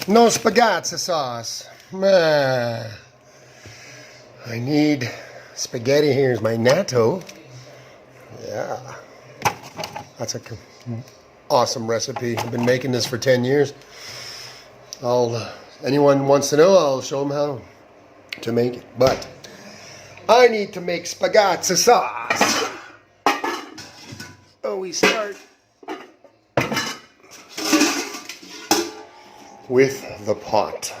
No spaghetti sauce. I need spaghetti. Here's my natto. Yeah. That's an awesome recipe. I've been making this for 10 years. Anyone wants to know, I'll show them how to make it. But I need to make spaghetti sauce. So we start with the pot.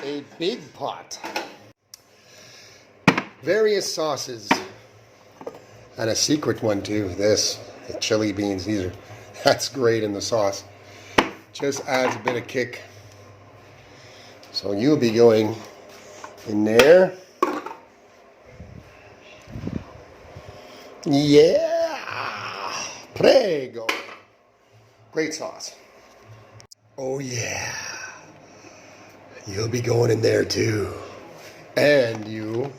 A big pot. Various sauces. And a secret one too. This, the chili beans. That's great in the sauce. Just adds a bit of kick. So you'll be going in there. Yeah! Prego! Great sauce. Oh yeah. You'll be going in there too. And you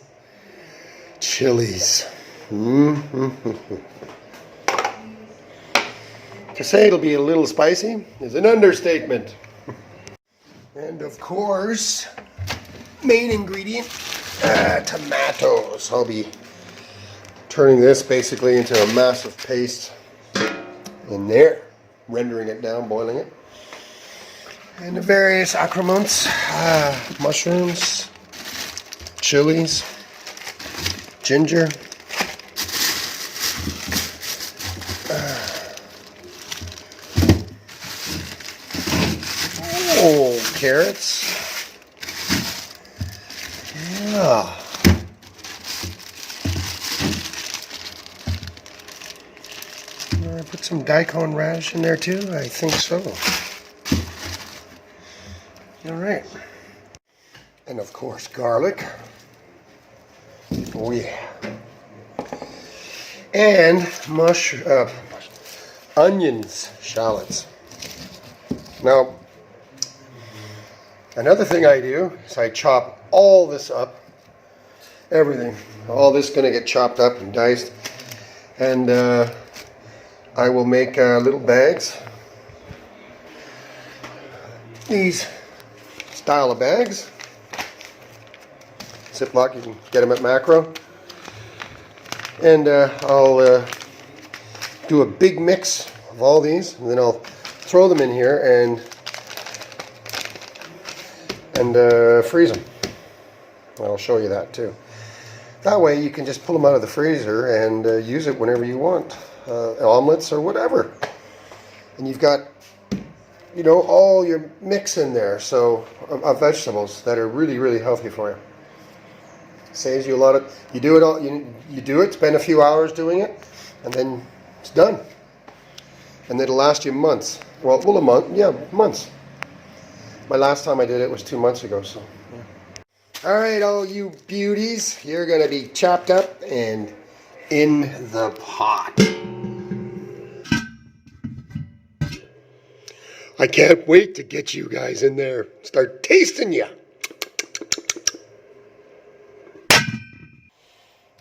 chilies. To say it'll be a little spicy is an understatement. And of course, main ingredient, tomatoes. I'll be turning this basically into a massive paste in there, rendering it down, boiling it. And the various accoutrements, mushrooms, chilies, ginger, carrots. Yeah. I put some daikon radish in there too? I think so. Alright. And of course garlic. Oh yeah. And onions, shallots. Now, another thing I do is I chop all this up, everything. All this is going to get chopped up and diced. And I will make little bags. These style of bags. Ziploc, you can get them at Macro. And I'll do a big mix of all these, and then I'll throw them in here and freeze them. I'll show you that too. That way you can just pull them out of the freezer and use it whenever you want. Omelets or whatever. And you've got, you know, all your mix in there, so of vegetables that are really, really healthy for you. Saves you a lot of, you do it all, you do it, spend a few hours doing it, and then it's done. And it'll last you months. Well, a month, yeah, months. My last time I did it was 2 months ago, so. Yeah. All right, all you beauties, you're gonna be chopped up and in the pot. I can't wait to get you guys in there. Start tasting you.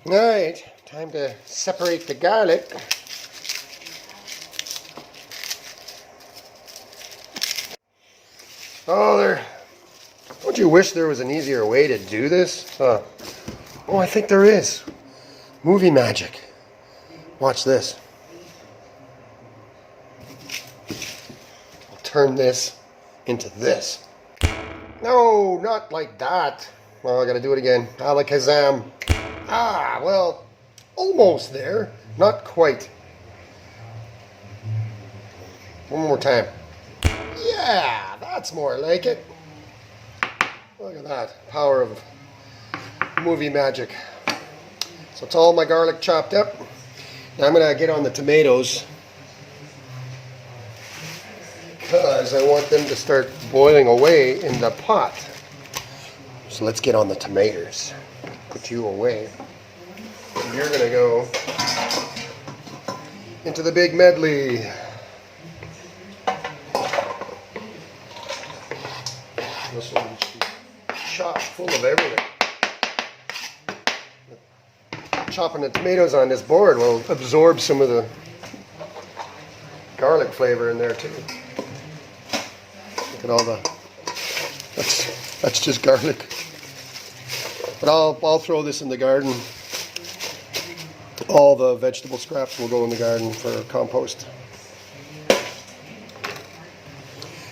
All right, time to separate the garlic. Oh, don't you wish there was an easier way to do this? Oh, I think there is. Movie magic. Watch this. I'll turn this into this. No, not like that. Oh, I gotta do it again. Alakazam. Ah, well, almost there. Not quite. One more time. Yeah, that's more like it. Look at that. Power of movie magic. So it's all my garlic chopped up. Now I'm going to get on the tomatoes because I want them to start boiling away in the pot. So let's get on the tomatoes. Put you away. And you're going to go into the big medley. This one should be chock full of everything. Chopping the tomatoes on this board will absorb some of the garlic flavor in there too. Look at all the, that's just garlic. But I'll throw this in the garden. All the vegetable scraps will go in the garden for compost.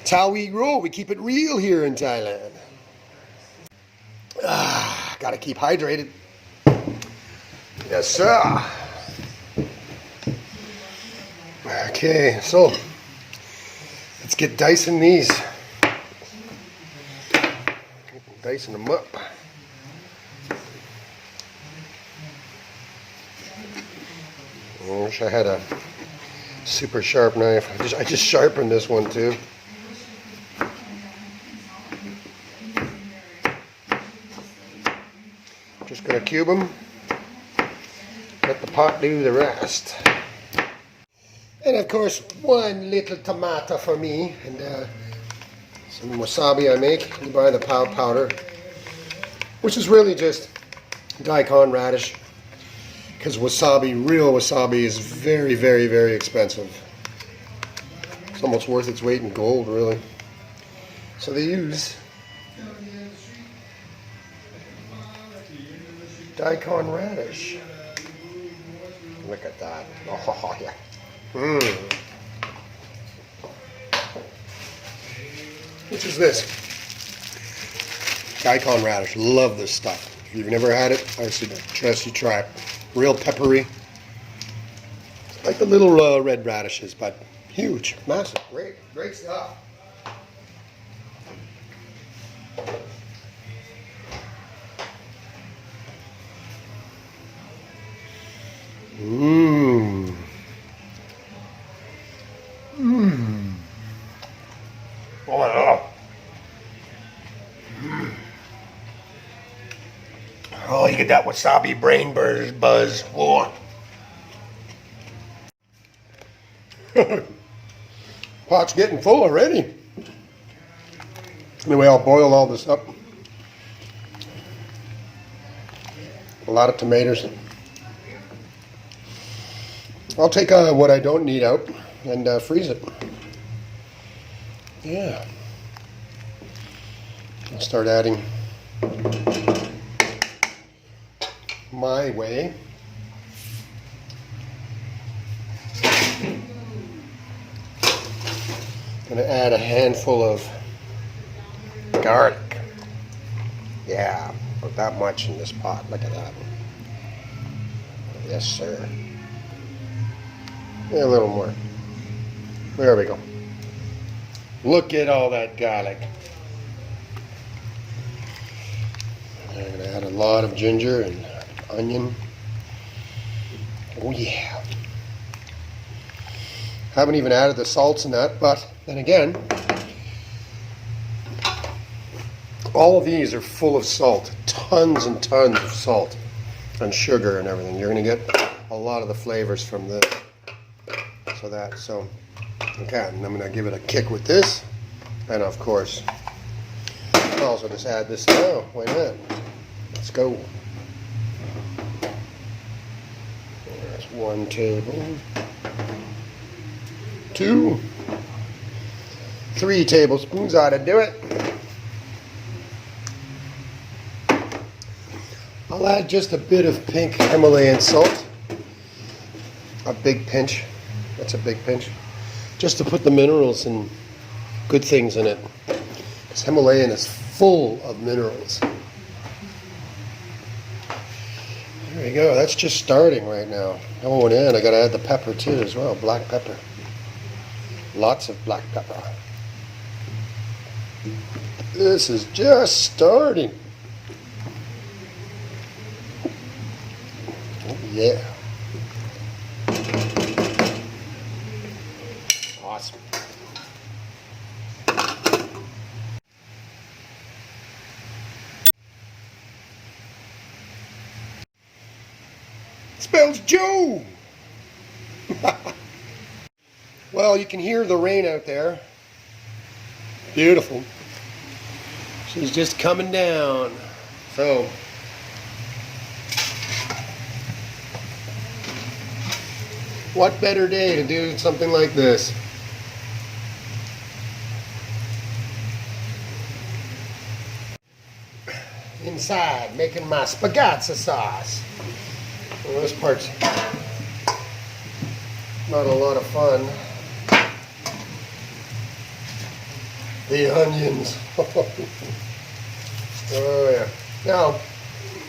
It's how we roll. We keep it real here in Thailand. Gotta keep hydrated. Yes, sir. Okay, so let's get dicing these. Dicing them up. I wish I had a super sharp knife. I just sharpened this one too. Just gonna cube them. Let the pot do the rest. And of course, one little tomato for me, and some wasabi I make. You buy the powder, which is really just daikon radish, because wasabi, real wasabi, is very, very, very expensive. It's almost worth its weight in gold, really. So they use daikon radish. Look at that. Oh, yeah. Which is this? Daikon radish. Love this stuff. If you've never had it, I suggest you try it. Real peppery. Like the little red radishes, but huge, massive. Great, great stuff. Mmm. Mmm. Oh, oh, you get that wasabi brain buzz. Oh. Pot's getting full already. Anyway, I'll boil all this up. A lot of tomatoes. I'll take what I don't need out and freeze it. Yeah. I'll start adding my way. Gonna add a handful of garlic. Yeah, put that much in this pot. Look at that. Yes, sir. Yeah, a little more. There we go. Look at all that garlic. I'm going to add a lot of ginger and onion. Oh yeah. Haven't even added the salts in that, but then again, all of these are full of salt. Tons and tons of salt and sugar and everything. You're going to get a lot of the flavors from this. So okay, and I'm going to give it a kick with this, and of course I'll also just add this. Oh, wait a minute, let's go. That's 1 table, 2, 3 tablespoons ought to do it. I'll add just a bit of pink Himalayan salt, a big pinch. That's a big pinch, just to put the minerals and good things in it. Because Himalayan is full of minerals. There you go. That's just starting right now. Oh, and then I got to add the pepper too as well. Black pepper. Lots of black pepper. This is just starting. Oh, yeah. Awesome. Spells Joe. Well, you can hear the rain out there. Beautiful. She's just coming down. So What better day to do something like this? Inside, making my spaghetti sauce. Well, this part's not a lot of fun. The onions. Oh yeah. Now,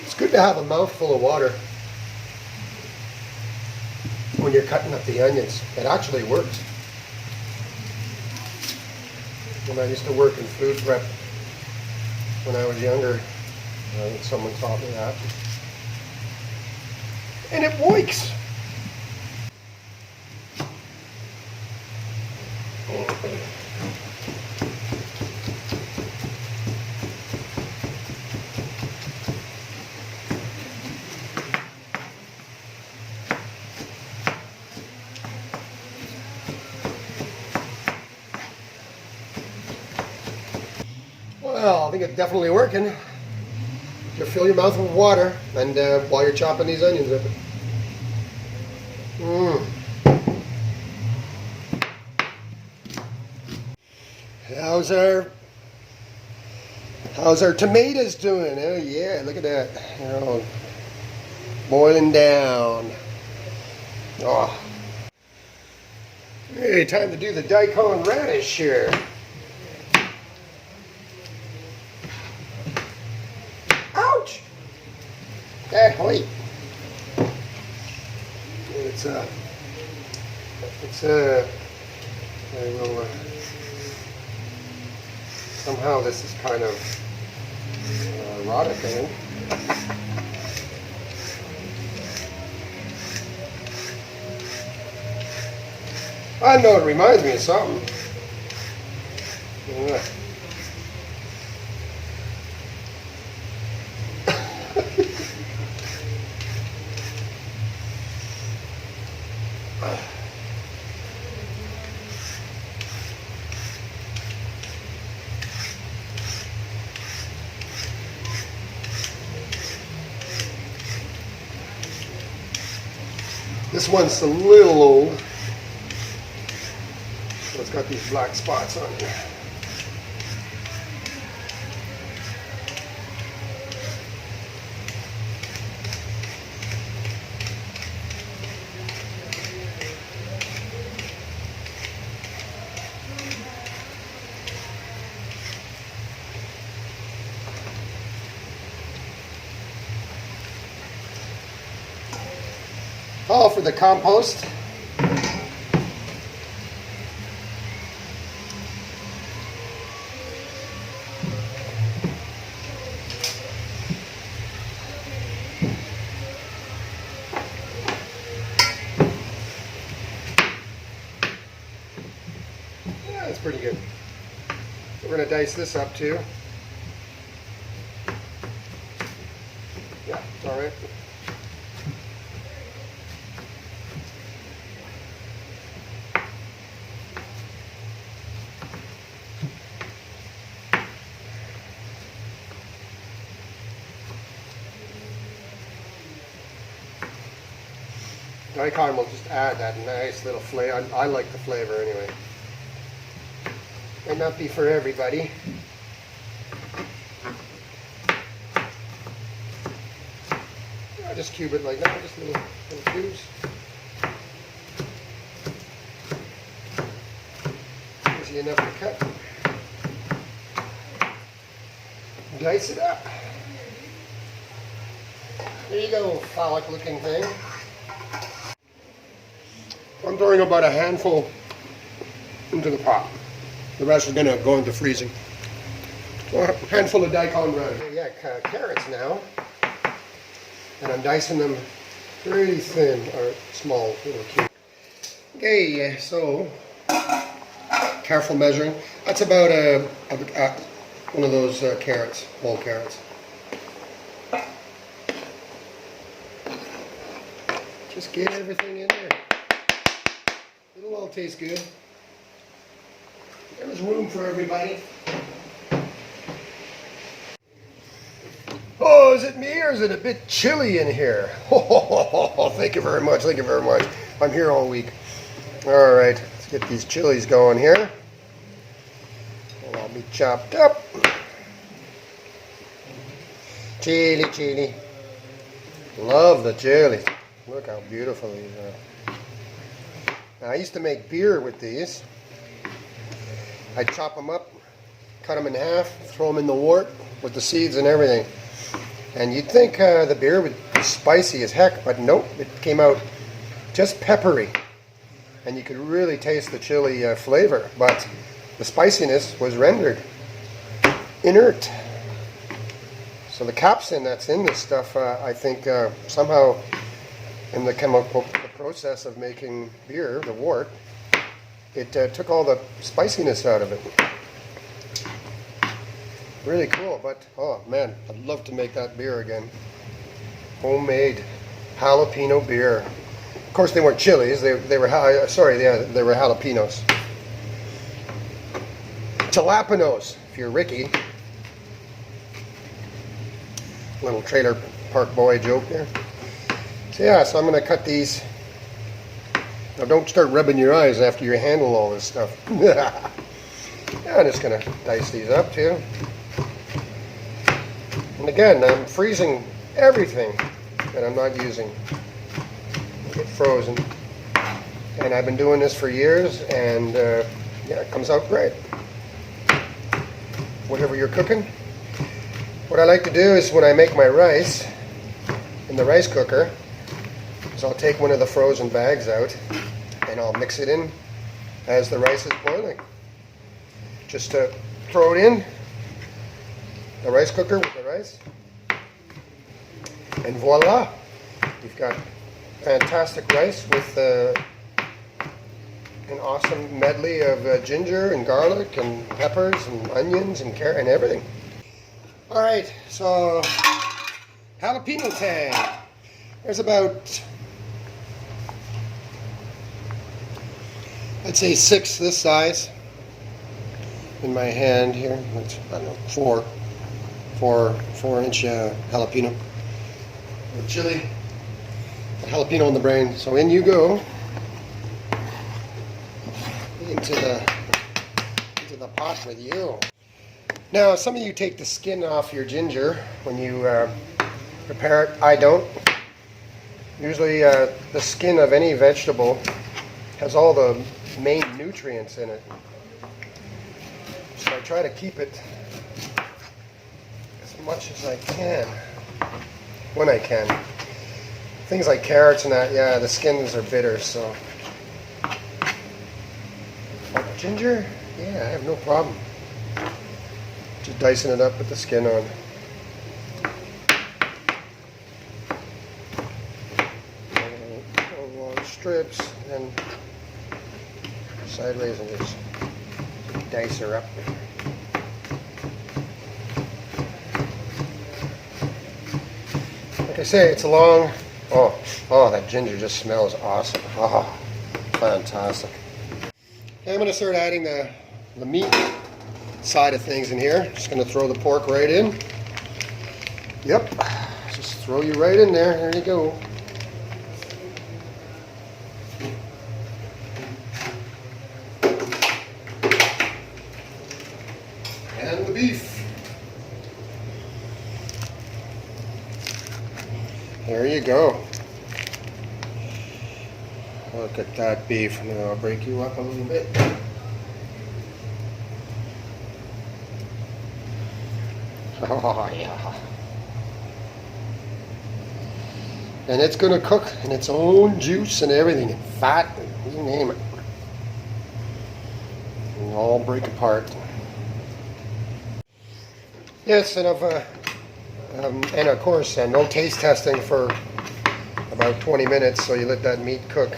it's good to have a mouthful of water when you're cutting up the onions. It actually works. When I used to work in food prep when I was younger, I think someone taught me that. And it works. Well, I think it's definitely working. You fill your mouth with water, and while you're chopping these onions up. How's our tomatoes doing? Oh yeah, look at that. They're all boiling down. Oh. Hey, time to do the daikon radish here. Ouch! That hoit. I will, somehow this is kind of rotted thing. I know it reminds me of something. Yeah. This one's a little old. So it's got these black spots on it. All for the compost. Yeah, that's pretty good. So we're going to dice this up too. Yeah, it's all right. Daikon will just add that nice little flavor. I like the flavor anyway. Might not be for everybody. I just cube it like that, just little cubes. Easy enough to cut. Dice it up. There you go, phallic looking thing. I'm throwing about a handful into the pot. The rest is going to go into freezing. So a handful of daikon run. Yeah, carrots now. And I'm dicing them pretty thin, or small, little cube. Okay, so careful measuring. That's about one of those carrots, whole carrots. Just get everything in there. It'll all taste good. There's room for everybody. Oh, is it me or is it a bit chilly in here? Oh, thank you very much. Thank you very much. I'm here all week. All right, let's get these chilies going here. They'll all be chopped up. Chili, chili. Love the chili. Look how beautiful these are. Now, I used to make beer with these. I'd chop them up, cut them in half, throw them in the wort with the seeds and everything. And you'd think the beer would be spicy as heck, but nope, it came out just peppery. And you could really taste the chili flavor, but the spiciness was rendered inert. So the capsaicin that's in this stuff, I think somehow in the chemical process of making beer, the wort, it took all the spiciness out of it. Really cool, but oh man, I'd love to make that beer again. Homemade jalapeno beer. Of course, they weren't chilies. They were they were jalapenos. Jalapenos, if you're Ricky. Little trailer park boy joke there. So yeah, so I'm gonna cut these. Now don't start rubbing your eyes after you handle all this stuff. Yeah, I'm just gonna dice these up too. And again, I'm freezing everything that I'm not using. It'll get frozen. And I've been doing this for years, and yeah, it comes out great. Whatever you're cooking. What I like to do is when I make my rice in the rice cooker, is I'll take one of the frozen bags out and I'll mix it in as the rice is boiling. Just to throw it in the rice cooker with the rice, and voila, you've got fantastic rice with an awesome medley of ginger and garlic and peppers and onions and carrot and everything. All right, so jalapeno tang. There's about, I'd say 6 this size in my hand here. That's, I don't know, 4-inch jalapeno. With chili, jalapeno on the brain. So in you go into the pot with you. Now, some of you take the skin off your ginger when you prepare it. I don't. Usually, the skin of any vegetable has all the main nutrients in it. So I try to keep it as much as I can, when I can. Things like carrots and that, yeah, the skins are bitter, so. But ginger, yeah, I have no problem. Just dicing it up with the skin on. Long strips, and sideways, and just dice her up. Like I say, it's a long. Oh, that ginger just smells awesome. Oh, fantastic. Okay, I'm going to start adding the meat side of things in here. Just going to throw the pork right in. Yep, just throw you right in there. There you go. And the beef. There you go. Look at that beef. Now I'll break you up a little bit. Oh yeah. And it's going to cook in its own juice and everything, and fat, and you name it. And it'll all break apart. Yes, and of course, no taste testing for about 20 minutes, so you let that meat cook.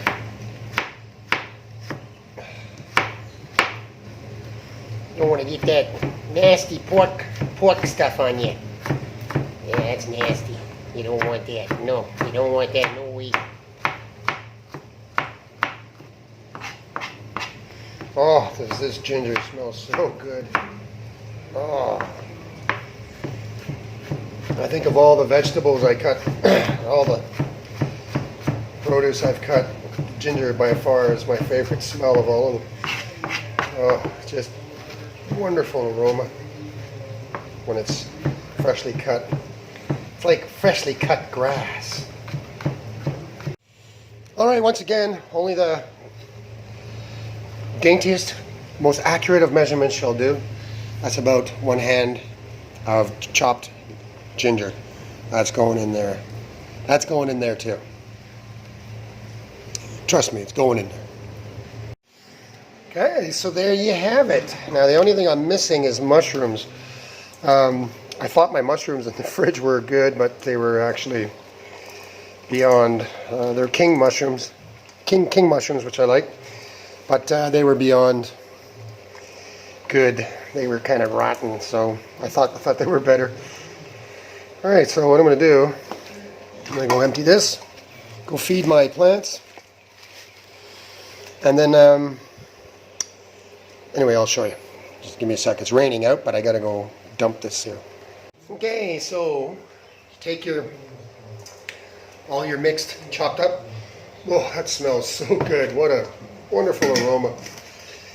You don't want to get that nasty pork stuff on you. Yeah, that's nasty. You don't want that. No, you don't want that. No way. Oh, this ginger smells so good. Oh. I think of all the vegetables I cut, all the produce I've cut, ginger by far is my favorite smell of all of them. Oh, just wonderful aroma when it's freshly cut. It's like freshly cut grass. Alright, once again, only the daintiest, most accurate of measurements shall do. That's about 1 hand of chopped ginger. That's going in there. That's going in there too. Trust me, it's going in there. Okay, so there you have it. Now the only thing I'm missing is mushrooms. I thought my mushrooms in the fridge were good, but they were actually beyond. They're king mushrooms, king mushrooms, which I like, but they were beyond good. They were kind of rotten, so I thought they were better. All right, so what I'm going to do, I'm going to go empty this, go feed my plants, and then anyway, I'll show you. Just give me a sec. It's raining out, but I got to go dump this here. Okay, so take all your mixed, chopped up. Oh, that smells so good. What a wonderful aroma.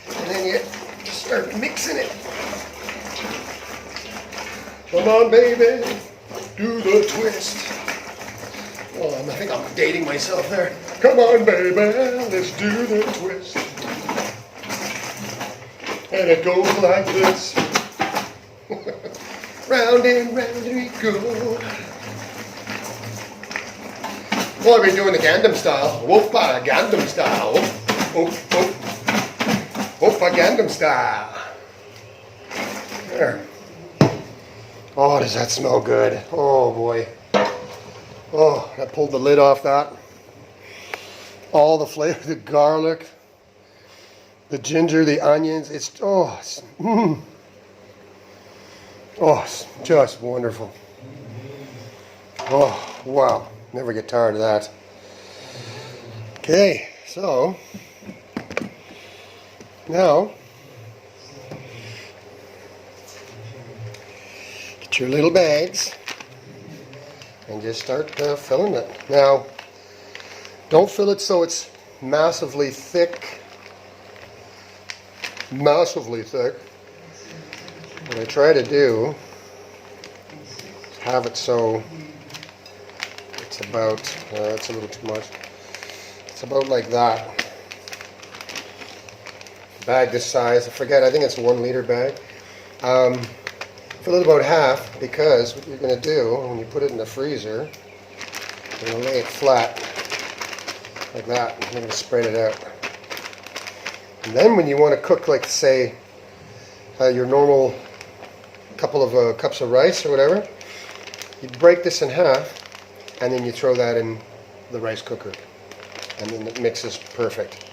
And then you just start mixing it. Come on, baby, do the twist. Oh, I think I'm dating myself there. Come on, baby, let's do the twist. And it goes like this. Round and round we go. Well, I've been doing the Gandam style. Whoopa, Gandam style. Whoopa, Gandam style. There. Oh, does that smell good? Oh, boy. Oh, I pulled the lid off that. All the flavor, the garlic, the ginger, the onions. It's just wonderful. Oh, wow. Never get tired of that. Okay, so now get your little bags and just start filling it. Now, don't fill it so it's massively thick. Massively thick. What I try to do is have it so it's about, it's a little too much. It's about like that. Bag this size, I forget, I think it's a 1 liter bag. Fill it about half, because what you're going to do when you put it in the freezer, you're going to lay it flat like that, and you're going to spread it out. And then when you want to cook, like say, your normal couple of cups of rice or whatever, you break this in half, and then you throw that in the rice cooker, and then it mixes perfect.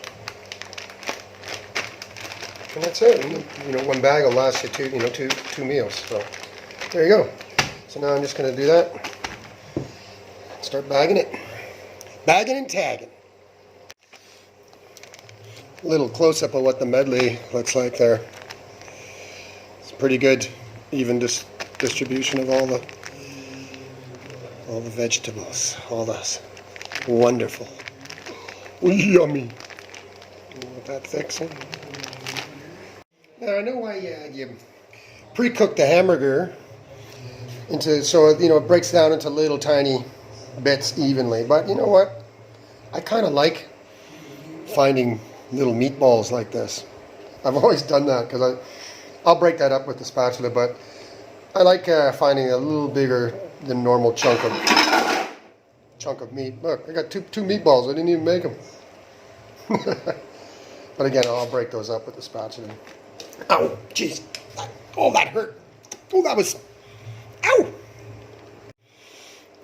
And that's it. You know, 1 bag will last you two meals. So there you go. So now I'm just going to do that. Start bagging it. Bagging and tagging. A little close-up of what the medley looks like there. It's pretty good, even distribution of all the vegetables. All this. Wonderful. Yummy. Not that thick, so. Now I know why you pre-cook the hamburger into, so it breaks down into little tiny bits evenly. But you know what? I kind of like finding little meatballs like this. I've always done that because I'll break that up with the spatula, but I like finding a little bigger than normal chunk of meat. Look, I got two meatballs. I didn't even make them. But again, I'll break those up with the spatula. Ow, jeez. Oh, that hurt. Oh, that was, ow.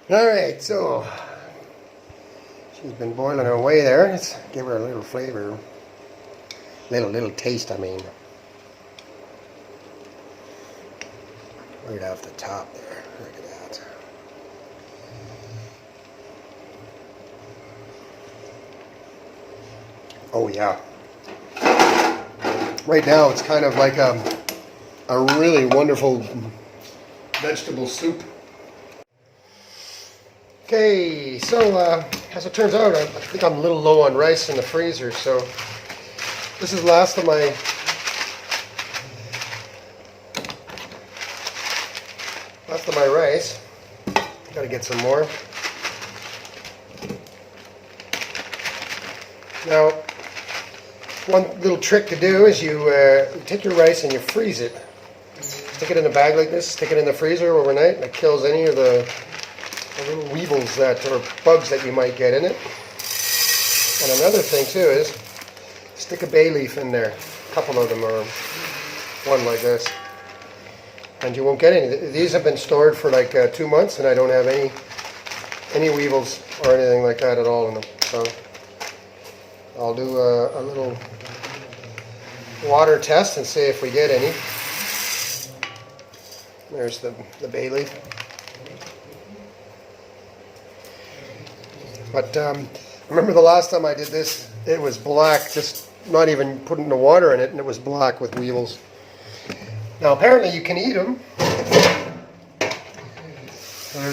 All right, so she's been boiling away there. Let's give her a little flavor. Little taste, I mean. Right off the top there. Look at that. Oh, yeah. Right now, it's kind of like a really wonderful vegetable soup. Okay, so as it turns out, I think I'm a little low on rice in the freezer, so this is the last of my rice. Gotta get some more. Now, one little trick to do is you take your rice and you freeze it. Stick it in a bag like this, stick it in the freezer overnight, and it kills any of the little weevils or bugs that you might get in it. And another thing too is stick a bay leaf in there, a couple of them, or one like this, and you won't get any. These have been stored for like 2 months, and I don't have any weevils or anything like that at all in them. So I'll do a little water test and see if we get any. There's the bay leaf. But remember the last time I did this, it was black, just not even putting the water in it, and it was black with weevils. Now apparently you can eat them.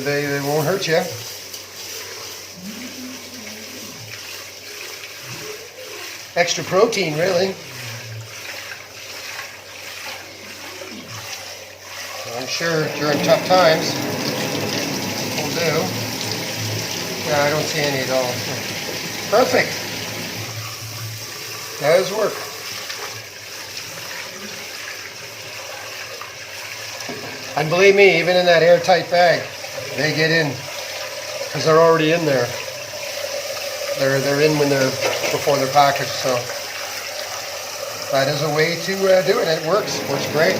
They won't hurt you. Extra protein, really. I'm sure during tough times, people do. Yeah, I don't see any at all. Perfect. Does work. And believe me, even in that airtight bag, they get in because they're already in there. They're in before they're packaged. So that is a way to do it. It works. Works great.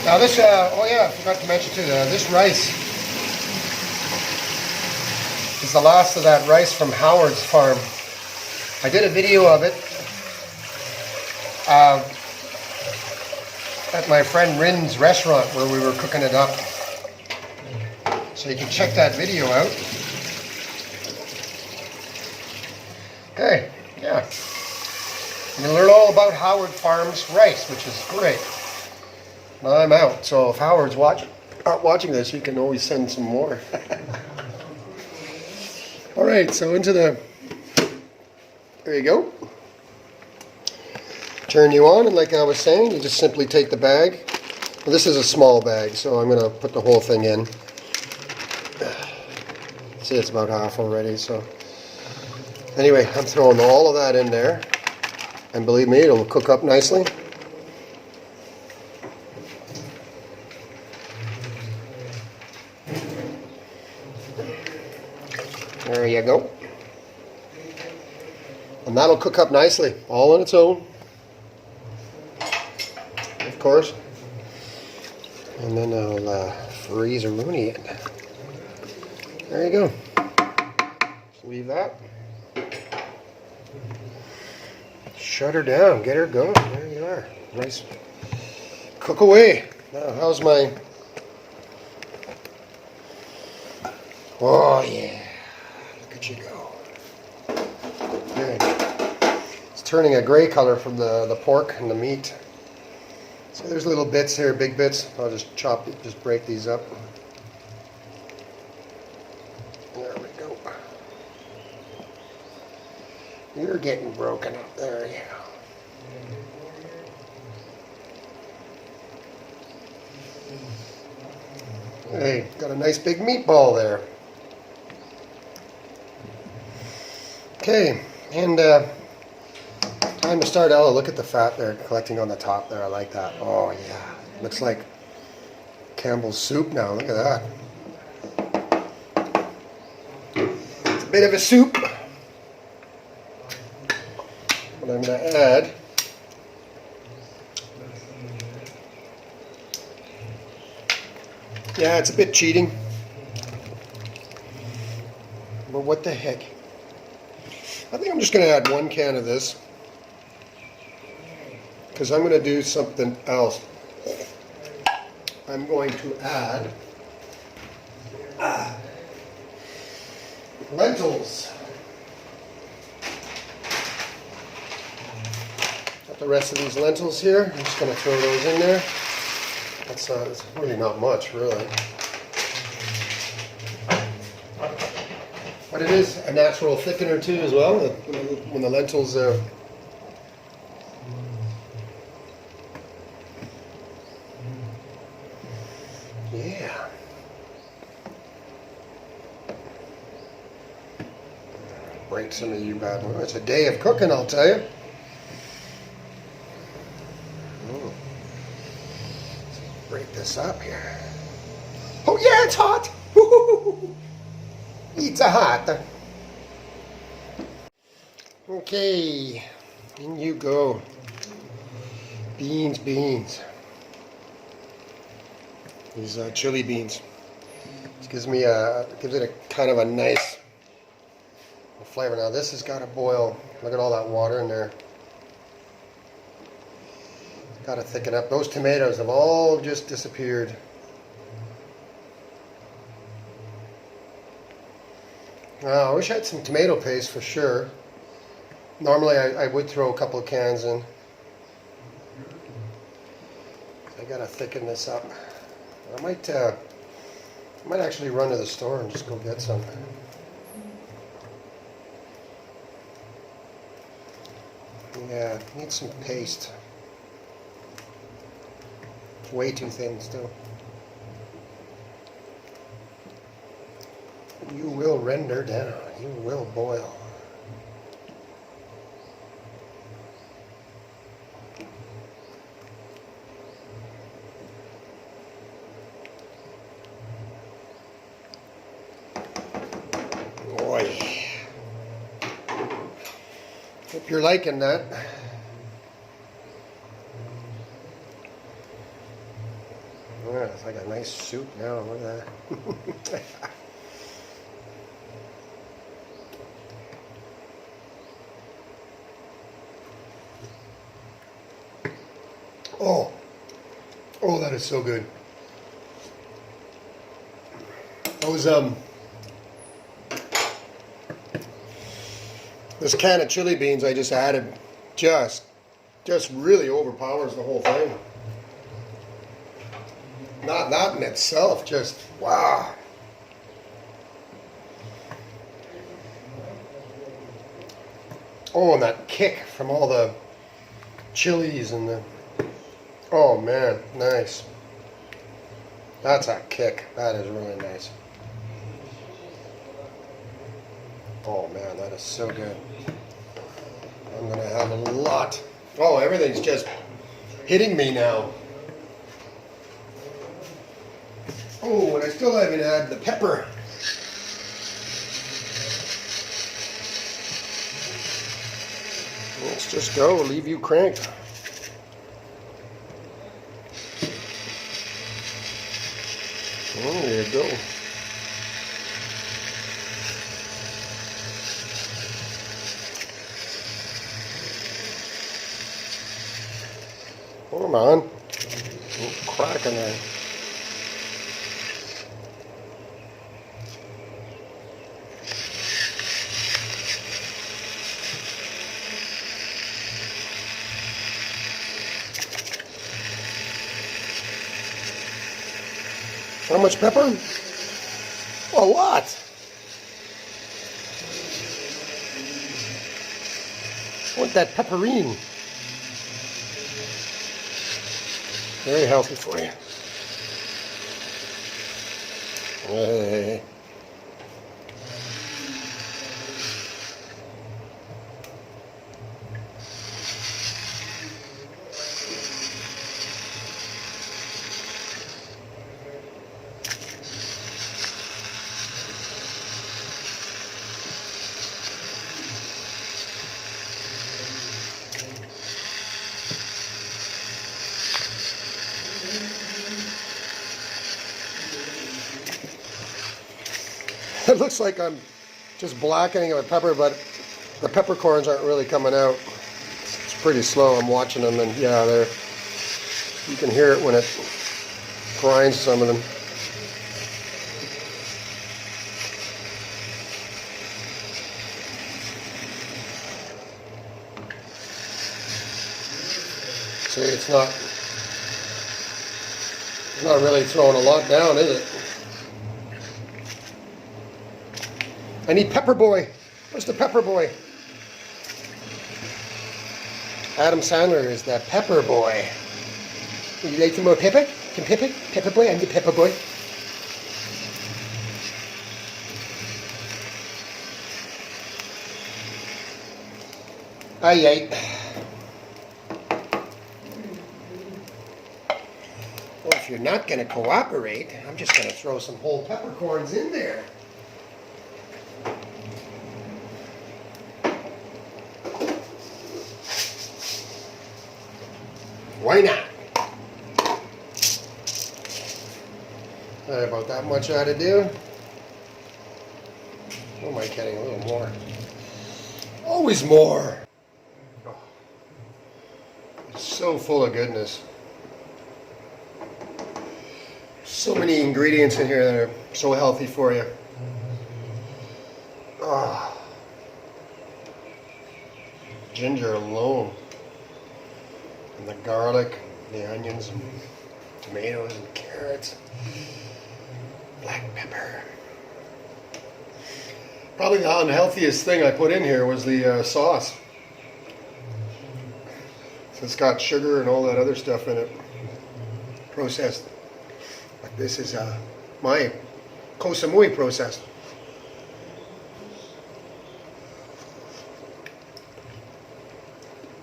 Now this, oh yeah, I forgot to mention too, this rice is the last of that rice from Howard's farm. I did a video of it at my friend Rin's restaurant where we were cooking it up. So you can check that video out. Okay, yeah. You can learn all about Howard Farm's rice, which is great. Now I'm out, so if Howard's watching this, you can always send some more. All right, so there you go. Turn you on, and like I was saying, you just simply take the bag. Well, this is a small bag, so I'm going to put the whole thing in. See, it's about half already, so. Anyway, I'm throwing all of that in there, and believe me, it'll cook up nicely. There you go. And that'll cook up nicely, all on its own, of course. And then I'll freeze a Rooney it. There you go. Just leave that. Shut her down, get her going. There you are. Nice. Cook away. Now, how's my... Oh, yeah. You go. Good. It's turning a gray color from the pork and the meat. So there's little bits here, big bits. I'll just just break these up. There we go. You're getting broken up there, yeah. Hey, got a nice big meatball there. Okay, and time to start. Oh, look at the fat there collecting on the top there. I like that. Oh yeah, looks like Campbell's soup now. Look at that. It's a bit of a soup. What I'm going to add . Yeah, it's a bit cheating. But what the heck. I think I'm just going to add 1 can of this. because I'm going to do something else. I'm going to add lentils. Got the rest of these lentils here. I'm just going to throw those in there. It's really not much, really. But it is a natural thickener too, as well. When the lentils yeah. Break some of you bad ones. It's a day of cooking, I'll tell you. Break this up here. Oh yeah, it's hot. It's a hot. Okay, in you go. Beans. These chili beans. This gives it a kind of a nice flavor. Now this has got to boil. Look at all that water in there. Got to thicken up. Those tomatoes have all just disappeared. I wish I had some tomato paste for sure. Normally I would throw a couple of cans in. I gotta thicken this up. I might actually run to the store and just go get some. Yeah, need some paste. It's way too thin still. You will render down. You will boil. Boy. Hope you're liking that. Oh, it's like a nice soup now. Look at that. Oh, that is so good. Those this can of chili beans I just added just really overpowers the whole thing. Not that in itself, just wow. Oh, and that kick from all the chilies and the, oh man, nice. That's a kick. That is really nice. Oh man, that is so good. I'm gonna have a lot. Oh, everything's just hitting me now. Oh, and I still haven't had the pepper. Let's just go, leave you cranked. Oh, there you go. Come on. I'm cracking there. How much pepper? A lot. I want that pepperine. Very healthy for you. Hey. It looks like I'm just blackening it with pepper, but the peppercorns aren't really coming out. It's pretty slow. I'm watching them, and yeah, you can hear it when it grinds some of them. See, it's not really throwing a lot down, is it? I need Pepper Boy. Where's the Pepper Boy? Adam Sandler is the Pepper Boy. Would you like some more pepper? Some pepper? Pepper Boy? I'm the Pepper Boy. Aye. Well, if you're not going to cooperate, I'm just going to throw some whole peppercorns in there. Why not? About that much I had to do. What am I getting? A little more. Always more. Oh, it's so full of goodness. So many ingredients in here that are so healthy for you. Oh. Ginger alone. And the garlic, the onions, and tomatoes and carrots. Black pepper. Probably the unhealthiest thing I put in here was the sauce. So it's got sugar and all that other stuff in it. Processed. But this is my Koh Samui processed.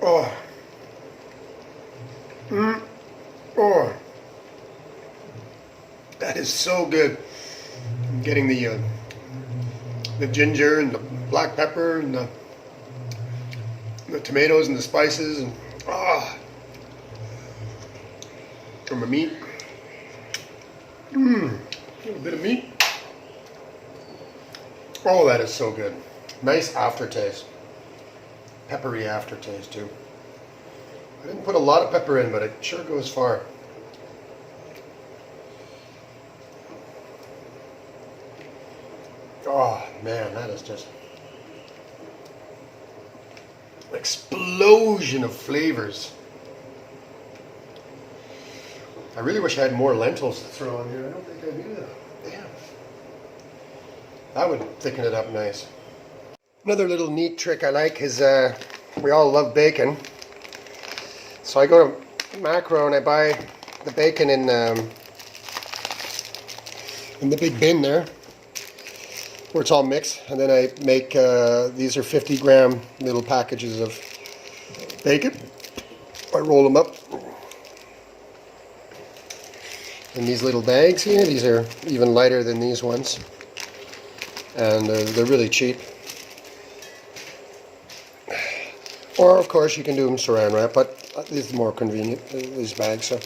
Oh. Oh. That is so good. I'm getting the ginger and the black pepper and the tomatoes and the spices and from the meat. A little bit of meat. Oh, that is so good. Nice aftertaste. Peppery aftertaste too. I didn't put a lot of pepper in, but it sure goes far. Oh man, that is just an explosion of flavors. I really wish I had more lentils to throw in here. I don't think I do that. Damn. That would thicken it up nice. Another little neat trick I like is we all love bacon. So I go to Macro and I buy the bacon in the big bin there, where it's all mixed, and then I make these are 50-gram little packages of bacon. I roll them up in these little bags here. These are even lighter than these ones, and they're really cheap. Or of course you can do them saran wrap, but these are more convenient, these bags. So.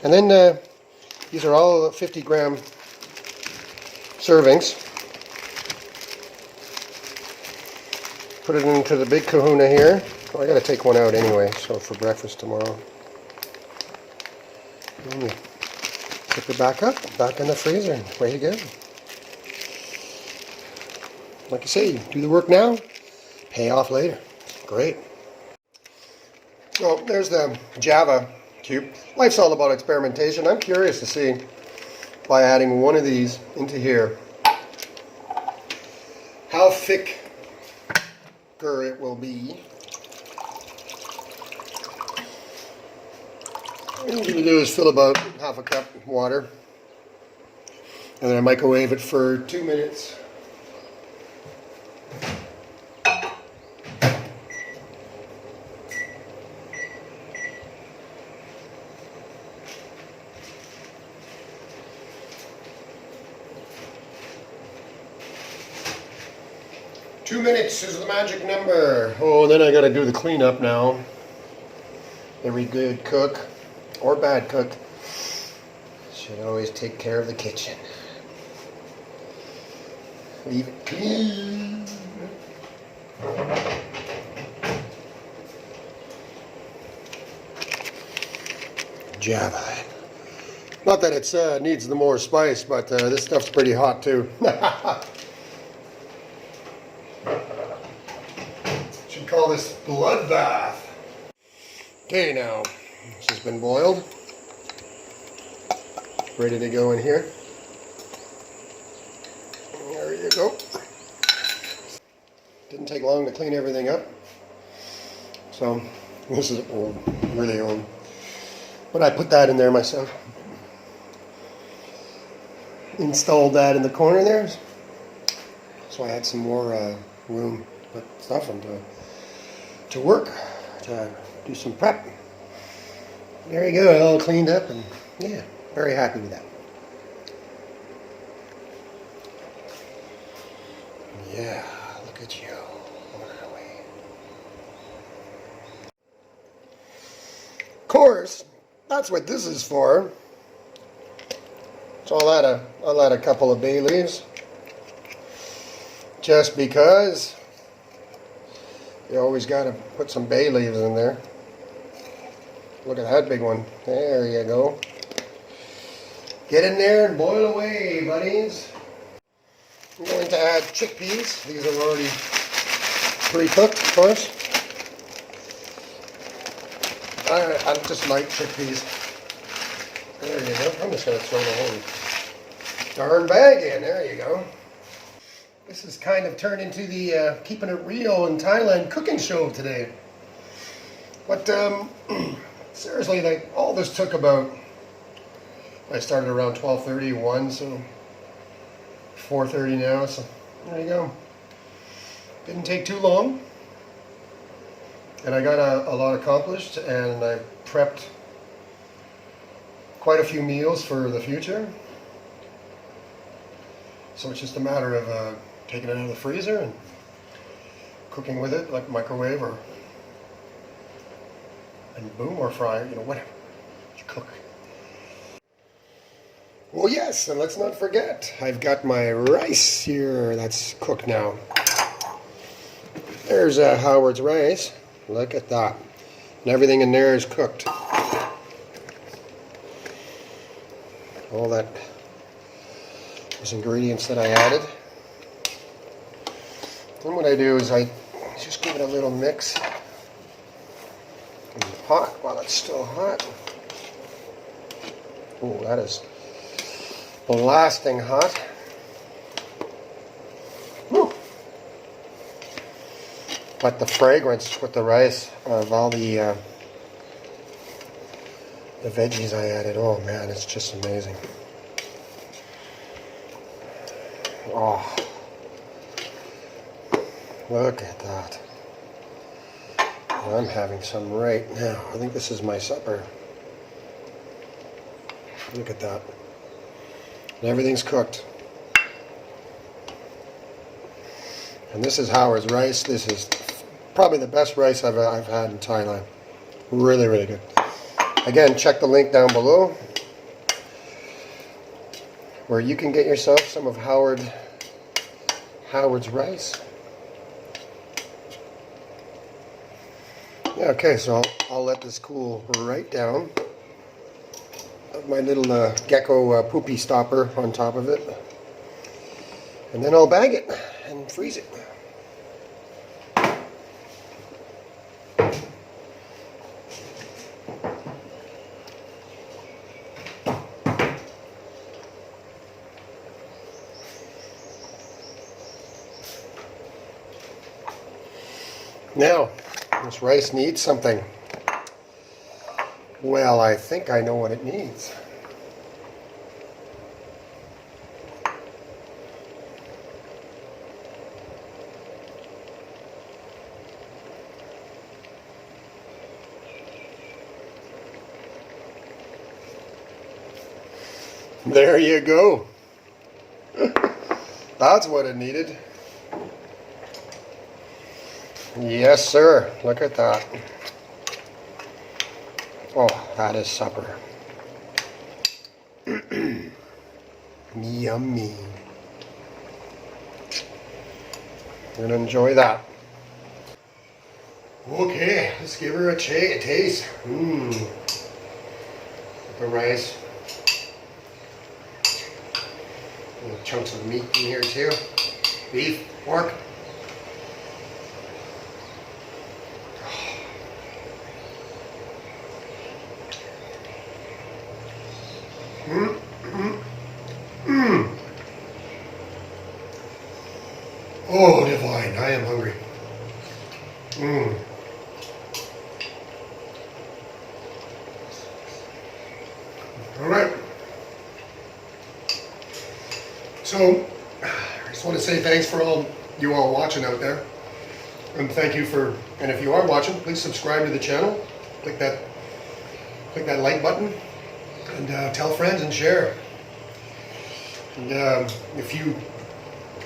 And then these are all 50-gram servings. Put it into the big kahuna here. Well, I got to take one out anyway, so for breakfast tomorrow. And you tip it back up, back in the freezer, and away you go. Like I say, do the work now, pay off later. Great. So there's the Java cube. Life's all about experimentation. I'm curious to see, by adding one of these into here, how thick it will be. What I'm going to do is fill about half a cup of water, and then I microwave it for 2 minutes. Minutes is the magic number. Oh, then I got to do the cleanup now. Every good cook or bad cook should always take care of the kitchen. Leave it clean. javelin. Not that it needs the more spice, but this stuff's pretty hot too. Should call this bloodbath. Okay, now this has been boiled. Ready to go in here. There you go. Didn't take long to clean everything up. So this is old, really old. But I put that in there myself. Installed that in the corner there. So I had some more room to put stuff into to work, to do some prep. There you go, all cleaned up, and yeah, very happy with that. Yeah, look at you. Of course, that's what this is for. So I'll add a couple of bay leaves, just because you always got to put some bay leaves in there. Look at that big one. There you go. Get in there and boil away, buddies. I'm going to add chickpeas. These are already pre-cooked, of course. I just like chickpeas. There you go. I'm just going to throw the whole darn bag in. There you go. This has kind of turned into the Keeping It Real in Thailand cooking show today. But seriously, like, all this took about, I started around 12:31, so 4:30 now, so there you go. Didn't take too long. And I got a lot accomplished, and I prepped quite a few meals for the future. So it's just a matter of taking it out of the freezer and cooking with it, like microwave and boom, or fry, you know, whatever you cook. Well, yes, and let's not forget, I've got my rice here that's cooked now. There's Howard's rice. Look at that. And everything in there is cooked. All that, those ingredients that I added. Then what I do is I just give it a little mix in the pot while it's still hot. Oh, that is blasting hot. Woo. But the fragrance with the rice of all the veggies I added, oh man, it's just amazing. Oh, look at that. I'm having some right now. I think this is my supper. Look at that. And everything's cooked. And this is Howard's rice. This is probably the best rice I've had in Thailand. Really, really good. Again, check the link down below where you can get yourself some of Howard's rice. Yeah, okay, so I'll let this cool right down. My little gecko poopy stopper on top of it. And then I'll bag it and freeze it. Now, this rice needs something. Well, I think I know what it needs. There you go. That's what it needed. Yes, sir. Look at that. Oh, that is supper. Yummy. Gonna enjoy that. Okay, let's give her a taste. the rice. Little chunks of meat in here too. Beef, pork. Oh, divine. I am hungry. All right. So, I just want to say thanks for all you all watching out there. And thank you for, and if you are watching, please subscribe to the channel. Click that like button and tell friends and share. And if you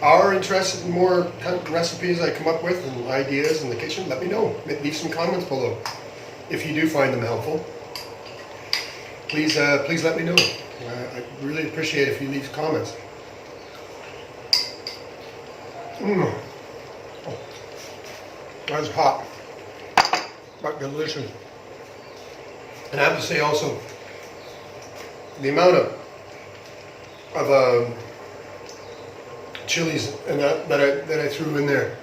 are interested in more kind of recipes I come up with and ideas in the kitchen, let me know. Leave some comments below. If you do find them helpful, please let me know. I really appreciate it if you leave comments. Oh, that's hot, but delicious. And I have to say also, the amount of chilies and that I threw in there,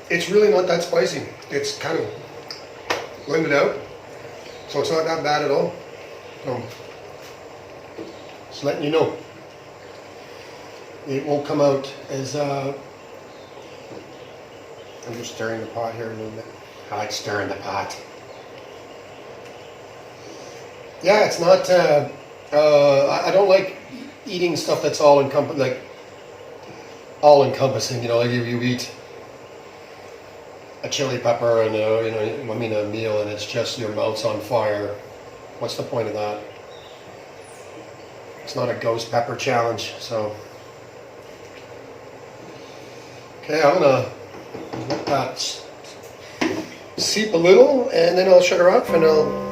it's really not that spicy. It's kind of blended out, so it's not that bad at all. Just letting you know, it won't come out as. I'm just stirring the pot here a little bit. I like stirring the pot. Yeah, it's not. I don't like eating stuff that's all encompassing. You know, like you eat a chili pepper and a meal, and it's just your mouth's on fire. What's the point of that? It's not a ghost pepper challenge. So, okay, I'm gonna let that seep a little, and then I'll shut her off, and I'll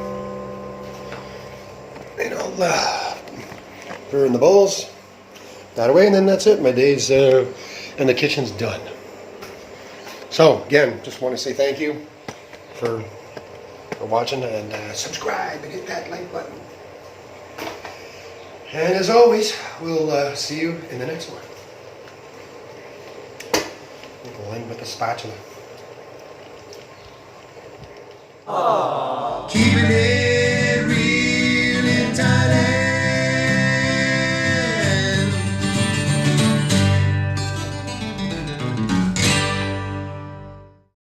put her in the bowls, that away, and then that's it. My day's in the kitchen's done. So again, just want to say thank you for watching, and subscribe and hit that like button. And as always, we'll see you in the next one. We'll end with the spatula. Aww. Keep it in.